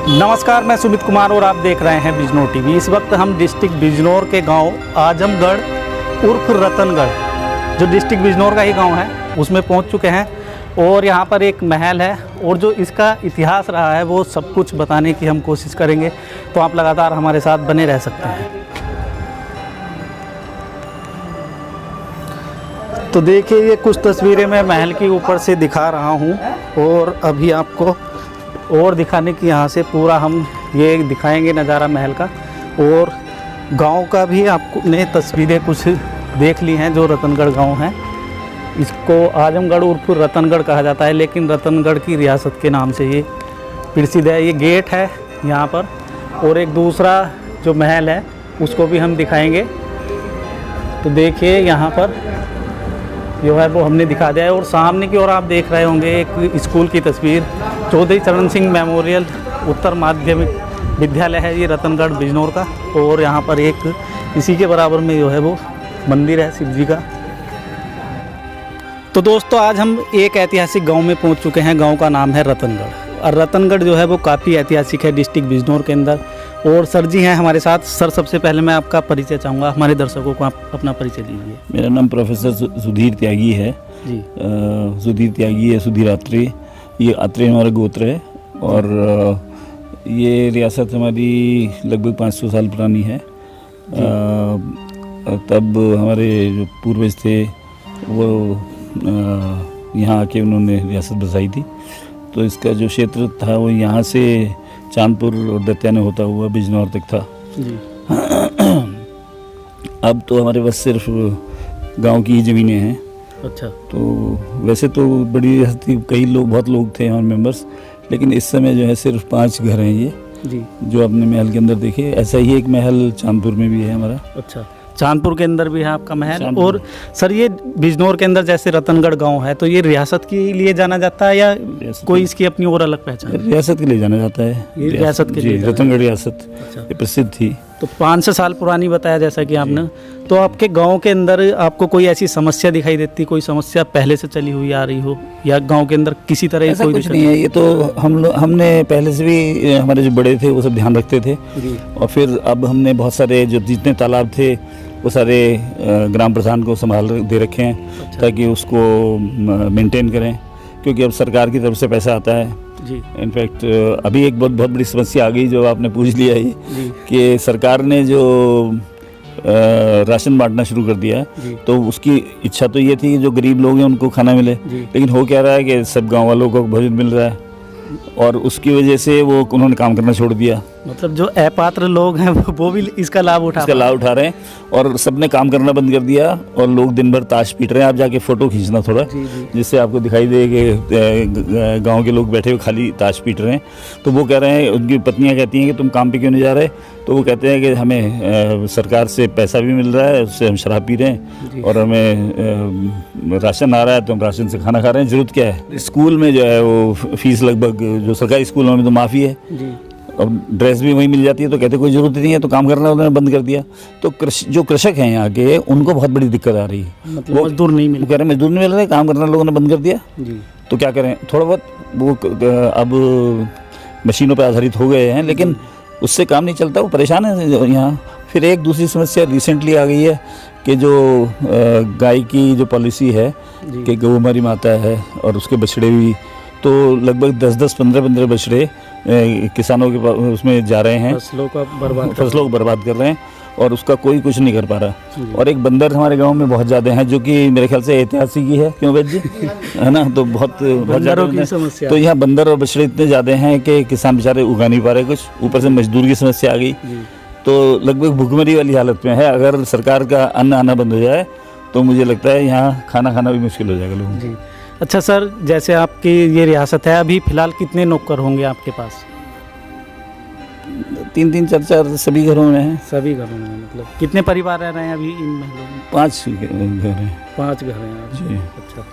नमस्कार, मैं सुमित कुमार और आप देख रहे हैं बिजनौर टीवी। इस वक्त हम डिस्ट्रिक्ट बिजनौर के गांव आजमगढ़ उर्फ रतनगढ़, जो डिस्ट्रिक्ट बिजनौर का ही गांव है, उसमें पहुंच चुके हैं। और यहां पर एक महल है और जो इसका इतिहास रहा है वो सब कुछ बताने की हम कोशिश करेंगे, तो आप लगातार हमारे साथ बने रह सकते हैं। तो देखिए, ये कुछ तस्वीरें मैं महल के ऊपर से दिखा रहा हूं और अभी आपको और दिखाने की यहाँ से पूरा हम ये दिखाएंगे नज़ारा महल का, और गांव का भी आपने तस्वीरें कुछ देख ली हैं। जो रतनगढ़ गांव है, इसको आजमगढ़ उर्फ रतनगढ़ कहा जाता है, लेकिन रतनगढ़ की रियासत के नाम से ये प्रसिद्ध है। ये गेट है यहाँ पर, और एक दूसरा जो महल है उसको भी हम दिखाएंगे। तो देखिए, यहाँ पर जो है वो हमने दिखा दिया है। और सामने की ओर आप देख रहे होंगे एक स्कूल की तस्वीर, चौधरी चरण सिंह मेमोरियल उत्तर माध्यमिक विद्यालय है ये रतनगढ़ बिजनौर का। और यहाँ पर एक इसी के बराबर में जो है वो मंदिर है शिव जी का। तो दोस्तों, आज हम एक ऐतिहासिक गांव में पहुंच चुके हैं। गांव का नाम है रतनगढ़, और रतनगढ़ जो है वो काफ़ी ऐतिहासिक है डिस्ट्रिक्ट बिजनौर के अंदर। और सर जी हैं हमारे साथ। सर, सबसे पहले मैं आपका परिचय चाहूँगा, हमारे दर्शकों को आप अपना परिचय दीजिए। मेरा नाम प्रोफेसर सुधीर त्यागी है जी। सुधीर त्यागी है, सुधीर आत्रेय। ये आत्रेय हमारा गोत्र है, और ये रियासत हमारी लगभग 500 साल पुरानी है। तब हमारे जो पूर्वज थे वो यहाँ आके उन्होंने रियासत बसाई थी। तो इसका जो क्षेत्र था वो यहाँ से चांदपुर और दत्याने होता हुआ बिजनौर तक था जी। अब तो हमारे पास सिर्फ गांव की ही ज़मीनें हैं। अच्छा। तो वैसे तो बड़ी रियासत थी, कई लोग, बहुत लोग थे हमारे मेंबर्स, लेकिन इस समय जो है सिर्फ 5 घर हैं ये जी, जो अपने महल के अंदर देखे। ऐसा ही एक महल चांदपुर में भी है हमारा। अच्छा, चांदपुर के अंदर भी है आपका महल। और सर, ये बिजनौर के अंदर जैसे रतनगढ़ गांव है, तो ये रियासत के लिए जाना जाता है या कोई इसकी अपनी और अलग पहचान? रियासत के लिए जाना जाता है। ये रियासत के लिए रतनगढ़ रियासत प्रसिद्ध थी। तो 500 साल पुरानी बताया जैसा कि आपने। तो आपके गांव के अंदर आपको कोई ऐसी समस्या दिखाई देती, कोई समस्या पहले से चली हुई आ रही हो, या गांव के अंदर किसी तरह ऐसा कुछ नहीं है? ये तो हमने पहले से भी, हमारे जो बड़े थे वो सब ध्यान रखते थे। और फिर अब हमने बहुत सारे जो जितने तालाब थे वो सारे ग्राम प्रधान को संभाल दे रखे हैं। अच्छा। ताकि उसको मेंटेन करें, क्योंकि अब सरकार की तरफ से पैसा आता है जी। इनफैक्ट अभी एक बहुत बड़ी समस्या आ गई जो आपने पूछ लिया है कि सरकार ने जो राशन बांटना शुरू कर दिया है। तो उसकी इच्छा तो ये थी कि जो गरीब लोग हैं उनको खाना मिले, लेकिन हो क्या रहा है कि सब गांव वालों को भोजन मिल रहा है, और उसकी वजह से वो उन्होंने काम करना छोड़ दिया। मतलब जो अपात्र लोग हैं वो भी इसका लाभ उठा रहे हैं, और सबने काम करना बंद कर दिया, और लोग दिन भर ताश पीट रहे हैं। आप जाके फोटो खींचना थोड़ा, जिससे आपको दिखाई दे कि गांव के लोग बैठे हुए खाली ताश पीट रहे हैं। तो वो कह रहे हैं, उनकी पत्नियां कहती हैं कि तुम काम पे क्यों नहीं जा रहे? तो वो कहते हैं कि हमें सरकार से पैसा भी मिल रहा है, उससे हम शराब पी रहे हैं, और हमें राशन आ रहा है तो हम राशन से खाना खा रहे हैं। जरूरत क्या है? स्कूल में जो है वो फीस लगभग जो सरकारी स्कूलों में तो माफ़ी है, अब ड्रेस भी वहीं मिल जाती है। तो कहते कोई ज़रूरत नहीं है, तो काम करना उन्होंने बंद कर दिया। तो जो कृषक हैं यहाँ के, उनको बहुत बड़ी दिक्कत आ रही है। मतलब वो मजदूर नहीं मिल, कह रहे मजदूर नहीं मिल रहे, काम करना लोगों ने बंद कर दिया जी। तो क्या करें? थोड़ा बहुत वो अब मशीनों पर आधारित हो गए हैं, लेकिन उससे काम नहीं चलता, वो परेशान है यहाँ। फिर एक दूसरी समस्या रिसेंटली आ गई है कि जो गाय की जो पॉलिसी है कि गौ हमारी माता है, और उसके बछड़े भी, तो लगभग 10-10, 15-15 बछड़े किसानों के उसमें जा रहे हैं, फसलों को बर्बाद कर रहे हैं, और उसका कोई कुछ नहीं कर पा रहा। और एक बंदर हमारे गांव में बहुत ज़्यादा हैं, जो कि मेरे ख्याल से ऐतिहासिक ही है, क्यों वैद जी? है ना? तो बहुत ज़्यादा समस्या। तो यहाँ बंदर और बछड़े इतने ज़्यादा हैं कि किसान बेचारे उगा नहीं पा रहे कुछ, ऊपर से मजदूर की समस्या आ गई। तो लगभग भुखमरी वाली हालत में है। अगर सरकार का अन्न आना बंद हो जाए तो मुझे लगता है यहाँ खाना खाना भी मुश्किल हो जाएगा लोगों को। अच्छा सर, जैसे आपकी ये रियासत है, अभी फिलहाल कितने नौकर होंगे आपके पास? 3-3, 4-4 सभी घरों में हैं। सभी घरों में? मतलब कितने परिवार रह रहे हैं अभी इन महलों में? 5 घर हैं। 5 घर हैं जी। अच्छा,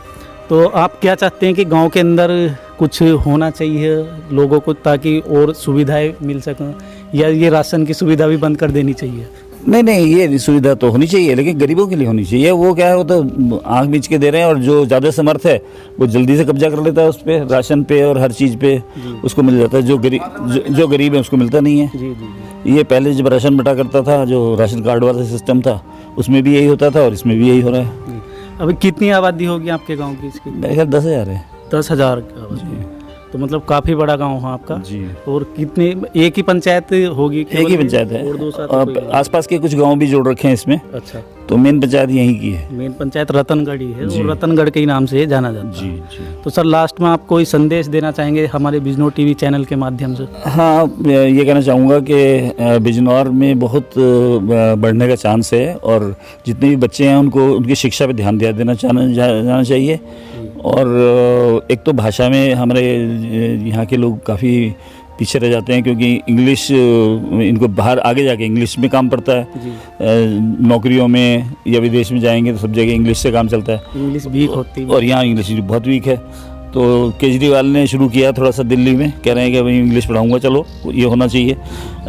तो आप क्या चाहते हैं कि गांव के अंदर कुछ होना चाहिए लोगों को, ताकि और सुविधाएं मिल सकें, या ये राशन की सुविधा भी बंद कर देनी चाहिए? नहीं नहीं, ये सुविधा तो होनी चाहिए, लेकिन गरीबों के लिए होनी चाहिए। वो क्या है, वो तो आंख बीच के दे रहे हैं, और जो ज़्यादा समर्थ है वो जल्दी से कब्जा कर लेता है उस पर, राशन पे और हर चीज़ पे उसको मिल जाता है। जो गरीब है उसको मिलता नहीं है। जी जी। ये पहले जब राशन बटा करता था, जो राशन कार्ड वाला सिस्टम था, उसमें भी यही होता था और इसमें भी यही हो रहा है। अभी कितनी आबादी होगी आपके गांव की इसकी? मेरे ख्याल 10,000 है। 10,000 आबादी। तो मतलब काफ़ी बड़ा गांव है आपका। जी। और कितनी, एक ही पंचायत होगी? एक ही पंचायत है, और दूसरा और आसपास के कुछ गांव भी जोड़ रखे हैं इसमें। अच्छा। तो मेन पंचायत यहीं की है। मेन पंचायत रतनगढ़ ही है, और रतनगढ़ के ही नाम से जाना जाता है। जी जी। तो सर लास्ट में आप कोई संदेश देना चाहेंगे हमारे बिजनौर टीवी चैनल के माध्यम से? हाँ, ये कहना चाहूँगा कि बिजनौर में बहुत बढ़ने का चांस है, और जितने भी बच्चे हैं उनको उनकी शिक्षा पे ध्यान देना जाना चाहिए। और एक तो भाषा में हमारे यहाँ के लोग काफ़ी पीछे रह जाते हैं, क्योंकि इंग्लिश इनको बाहर आगे जाके इंग्लिश में काम पड़ता है। नौकरियों में या विदेश में जाएंगे तो सब जगह इंग्लिश से काम चलता है। इंग्लिश वीक होती है, और यहाँ इंग्लिश बहुत वीक है। तो केजरीवाल ने शुरू किया थोड़ा सा दिल्ली में, कह रहे हैं कि भाई इंग्लिश पढ़ाऊंगा, चलो ये होना चाहिए।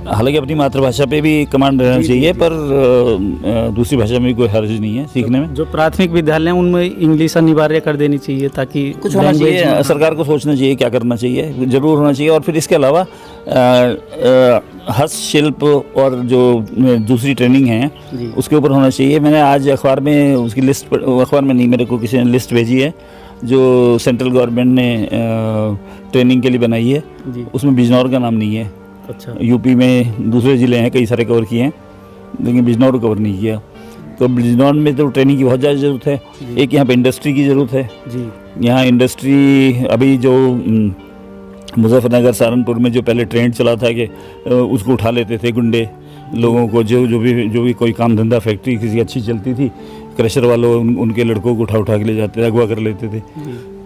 हालांकि अपनी मातृभाषा पे भी कमांड रहना चाहिए, पर दूसरी भाषा में कोई हर्ज नहीं है सीखने में। जो प्राथमिक विद्यालय हैं उनमें इंग्लिश अनिवार्य कर देनी चाहिए, ताकि कुछ होना चाहिए। सरकार को सोचना चाहिए क्या करना चाहिए, ज़रूर होना चाहिए। और फिर इसके अलावा हस्तशिल्प और जो दूसरी ट्रेनिंग है उसके ऊपर होना चाहिए। मैंने आज अखबार में उसकी लिस्ट, अखबार में नहीं, मेरे को किसी ने लिस्ट भेजी है जो सेंट्रल गवर्नमेंट ने ट्रेनिंग के लिए बनाई है। उसमें बिजनौर का नाम नहीं है। अच्छा। यूपी में दूसरे ज़िले हैं, कई सारे कवर किए हैं, लेकिन बिजनौर कवर नहीं किया। तो बिजनौर में तो ट्रेनिंग की बहुत ज़्यादा ज़रूरत है। एक यहाँ पे इंडस्ट्री की ज़रूरत है जी। यहाँ इंडस्ट्री, अभी जो मुजफ्फरनगर सहारनपुर में जो पहले ट्रेंड चला था कि उसको उठा लेते थे गुंडे लोगों को, जो भी कोई काम धंधा फैक्ट्री किसी अच्छी चलती थी, क्रशर वालों उनके लड़कों को उठा के ले जाते थे, अगवा कर लेते थे।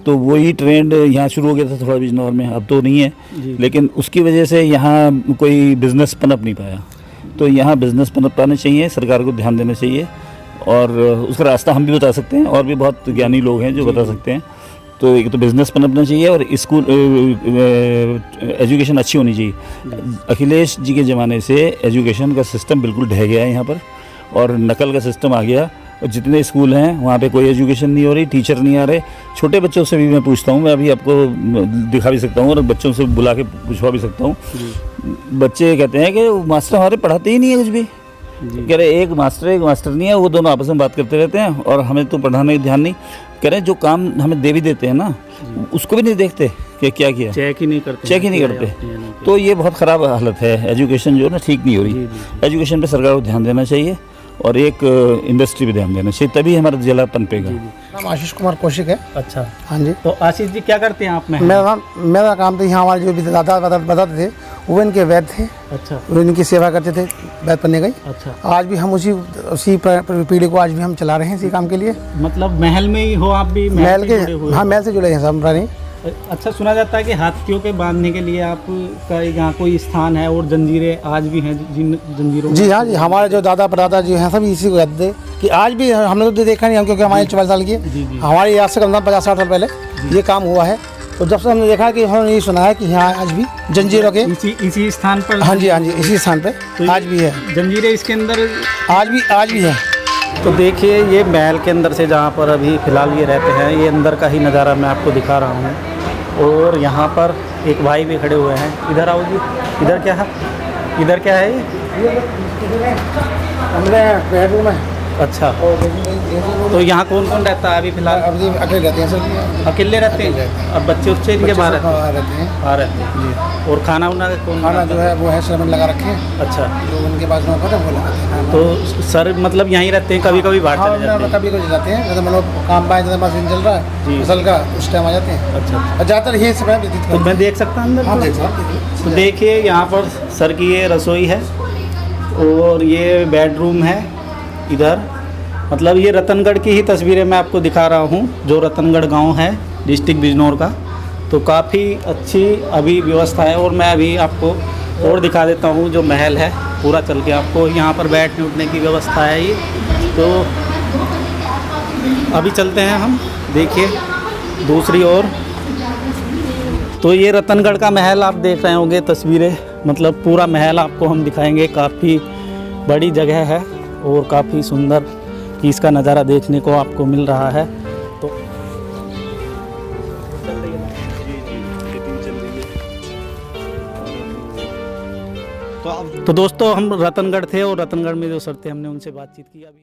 तो वही ट्रेंड यहाँ शुरू हो गया था थोड़ा बिजनौर में, अब तो नहीं है, लेकिन उसकी वजह से यहाँ कोई बिज़नेस पनप नहीं पाया। तो यहाँ बिज़नेस पनप पाना चाहिए, सरकार को ध्यान देना चाहिए, और उसका रास्ता हम भी बता सकते हैं, और भी बहुत ज्ञानी लोग हैं जो बता सकते हैं। तो एक तो बिज़नेस पनपना चाहिए, और स्कूल एजुकेशन अच्छी होनी चाहिए। अखिलेश जी के ज़माने से एजुकेशन का सिस्टम बिल्कुल ढह गया है यहाँ पर, और नकल का सिस्टम आ गया। और जितने स्कूल हैं वहाँ पे कोई एजुकेशन नहीं हो रही, टीचर नहीं आ रहे। छोटे बच्चों से भी मैं पूछता हूँ, मैं अभी आपको दिखा भी सकता हूँ और बच्चों से बुला के पूछवा भी सकता हूँ। बच्चे कहते हैं कि मास्टर हमारे पढ़ाते ही नहीं है कुछ भी। कह रहे एक मास्टर नहीं है, वो दोनों आपस में बात करते रहते हैं, और हमें तो पढ़ाने का ध्यान नहीं। कह रहे जो काम हमें दे भी देते हैं ना, उसको भी नहीं देखते कि क्या किया, चेक ही नहीं करते। तो ये बहुत ख़राब हालत है, एजुकेशन जो है ना ठीक नहीं हो रही। एजुकेशन पे सरकार को ध्यान देना चाहिए, और एक इंडस्ट्री पे ध्यान देना चाहिए, तभी हमारा जिला पनपेगा। नाम आशीष कुमार कौशिक है। अच्छा। हाँ जी। तो आशीष जी क्या करते हैं आप में? मेरा काम तो यहाँ हमारे जो भी दादा बताते थे वो इनके वैद्य थे। अच्छा। वो इनकी सेवा करते थे वैद्य बनने गई। अच्छा। आज भी हम उसी पीढ़ी को आज भी हम चला रहे हैं इसी काम के लिए। मतलब महल में ही हो आप भी? महल के, हाँ महल से जुड़े हैं सब प्राणी। अच्छा, सुना जाता है कि हाथियों के बांधने के लिए आपका यहाँ कोई स्थान है, और जंजीरें आज भी हैं जिन जंजीरों? जी हाँ जी, हमारे जो दादा परदादा जो हैं सब इसी को कहते थे कि आज भी हमने तो देखा नहीं, हम क्योंकि हमारे 44 साल की है, हमारे आज से कम 50-60 साल पहले ये काम हुआ है। तो जब से हमने देखा कि हमने ये सुना है कि यहाँ आज भी जंजीरों के इसी स्थान पर। हाँ जी इसी स्थान पर तो आज भी है जंजीरें, इसके अंदर आज भी है। तो देखिए ये महल के अंदर से जहाँ पर अभी फ़िलहाल ये रहते हैं, ये अंदर का ही नज़ारा मैं आपको दिखा रहा हूँ। और यहाँ पर एक भाई भी खड़े हुए हैं। इधर आओ जी। इधर क्या है ये? बेडरूम है। अच्छा। तो यहाँ कौन कौन रहता है अभी फ़िलहाल? अभी अकेले रहते हैं सर। अकेले रहते हैं? अब बच्चे उच्चे इनके बाहर रहते हैं जी। और खाना खाना जो है वो है श्रमण लगा रखे हैं। अच्छा। तो उनके पास में पता बोला। तो सर मतलब यहीं रहते हैं, कभी कभी बाहर चले जाते हैं? कभी जाते हैं, जैसे मतलब काम पाए, जैसे मशीन चल रहा है फसल का, उस टाइम आ जाते हैं। अच्छा। ज़्यादातर यही समय व्यतीत। तो मैं देख सकता हूँ अंदर? हाँ देख सकते। तो देखिए यहाँ पर सर की ये रसोई है, और ये बेडरूम है इधर। मतलब ये रतनगढ़ की ही तस्वीरें मैं आपको दिखा रहा हूँ, जो रतनगढ़ गांव है डिस्ट्रिक्ट बिजनौर का। तो काफ़ी अच्छी अभी व्यवस्था है, और मैं अभी आपको और दिखा देता हूँ जो महल है पूरा चल के आपको। यहाँ पर बैठने उठने की व्यवस्था है ये। तो अभी चलते हैं हम, देखिए दूसरी ओर। तो ये रतनगढ़ का महल आप देख रहे होंगे तस्वीरें, मतलब पूरा महल आपको हम दिखाएंगे। काफ़ी बड़ी जगह है और काफ़ी सुंदर इसका नज़ारा देखने को आपको मिल रहा है। तो दोस्तों हम रतनगढ़ थे और रतनगढ़ में जो सर थे हमने उनसे बातचीत की। अभी